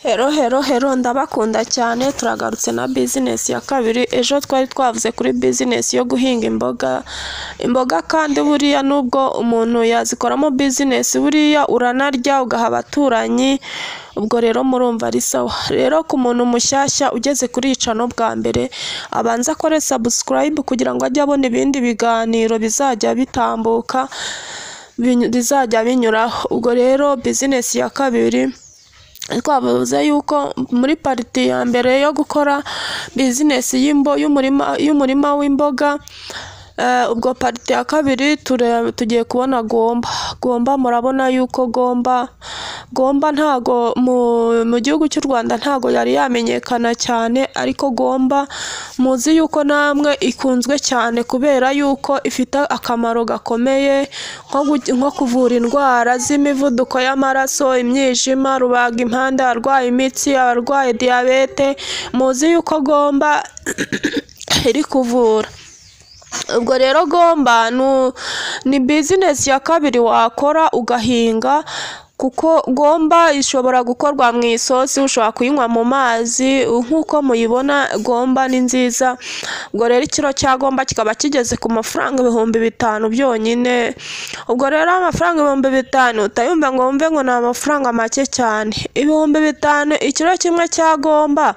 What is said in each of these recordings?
Hero ndabakunda cyane. Turagarutse na business ya kabiri. Ejo twari twavuze kuri business yo guhinga imboga kandi buriya nubwo umuntu yazikoramo business buriya uranarya ugaha abaturanyi, ubwo rero murumva ari sawa. Rero ku muntu mushyashya ugeze kuri icano bwa mbere abanza akore subscribe kugira ngo ajye abona ibindi biganiro bizajya bitambuka bizajya binyuraho. Ubwo rero business ya kabiri twavuze yuko muri pariti ya mbere yo gukora business y'umurima w'imboga, ubwo pariti ya kabiri tugiye kubona gomba. Murabona yuko gomba ntago mu gihugu cy'u Rwanda ntago yari yamenyekana cyane, ariko gomba muzi yuko namwe ikunzwe cyane kubera yuko ifite akamaro gakomeye nko kuvura indwara z'imivuduko y'amaraso, imyijima, rubagimpande, abarwaye imitsi, abarwaye diyabete. Muzi yuko gomba iri kuvura. Ubwo rero gomba ni business ya kabiri wakora ugahinga, kuko gomba ishobora gukorwa mu isosi, ushobora kuyinywa mu mazi. Nk'uko muyibona gomba ni nziza. Ubwo rero ikiro cya gomba kikaba kigeze ku mafaranga 5,000 byonyine. Ubwo rero amafaranga 5,000 utayumva ngo wumve ngo ni amafaranga make cyane. 5,000 ikiro kimwe cya gomba.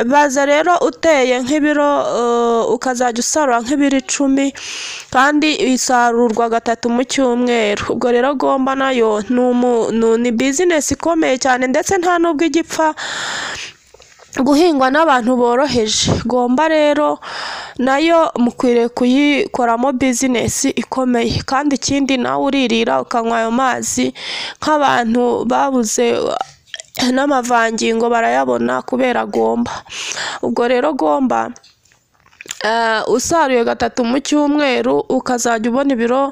Baza rero uteye nk'ibiro ukazajya usarura nk'ibiro 10 kandi isarurwa 3 mu cyumweru. Ubwo rero gomba nayo ni business ikomeye cyane, ndetse nta nubwo igipfa guhingwa n'abantu boroheje. Gomba rero nayo mukwiriye kuyikoramo business ikomeye, kandi ikindi nawe uririra ukanywa ayo mazi nk'abantu babuze n'amavangingo barayabona kubera gomba. Ubwo rero gomba usaruye 3 mu cyumweru ukazajya ubona ibiro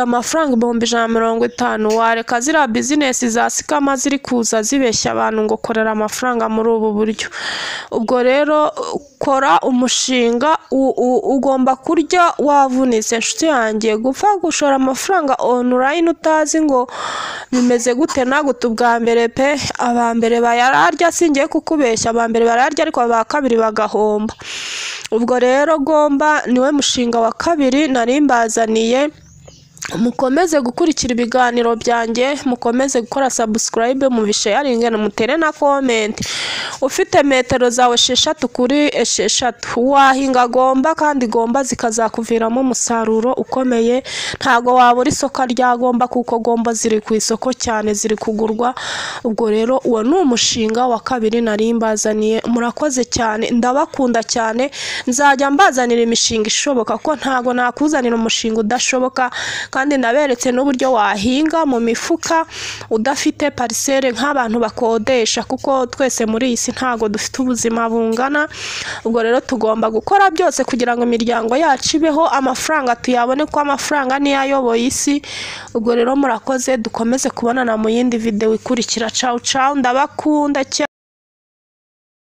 amafaranga 150. Wareka ziriya business za sikama ziri kuza zibeshya abantu ngo korera amafaranga muri ubu buryo. Ubwo rero kora umushinga, ugomba kurya wavunitse. Nshuti yanjye, gupfa gushora amafaranga online utazi ngo bimeze gute nagute ubwa mbere pe. Abambere bayararya, singiye kukubeshya, abambere bararya ariko aba kabiri bagahomba. Ubwo rero gomba niwe mushinga wa kabiri nari mbazaniye. Mukomeze gukurikira ibiganiro byanjye, mukomeze gukora subscribe, mubisharinge, mutere na comment. Ufite metero zawe 6 kuri 6 wahinga gomba, kandi gomba zikazakuviramo umusaruro ukomeye. Ntago wabura isoko rya gomba kuko gomba ziri ku isoko cyane, ziri kugurwa. Ubwo rero uwo ni umushinga wa kabiri nari mbazaniye. Murakoze cyane, ndabakunda cyane. Nzajya mbazanira imishinga ishoboka, ko ntago nakuzanira umushinga udashoboka. Kandi naberetse n'uburyo wahinga mu mifuka udafite parcelle nk'abantu bakodesha, kuko twese muri iyi si ntago dufite ubuzima bungana. Ubwo rero tugomba gukora byose kugira ngo imiryango yacu ibeho, amafaranga tuyabone, ko amafaranga niyo ayoboye isi. Ubwo rero murakoze, dukomeze kubonana mu yindi video ikurikira. Ciao ciao, ndabakunda cyane.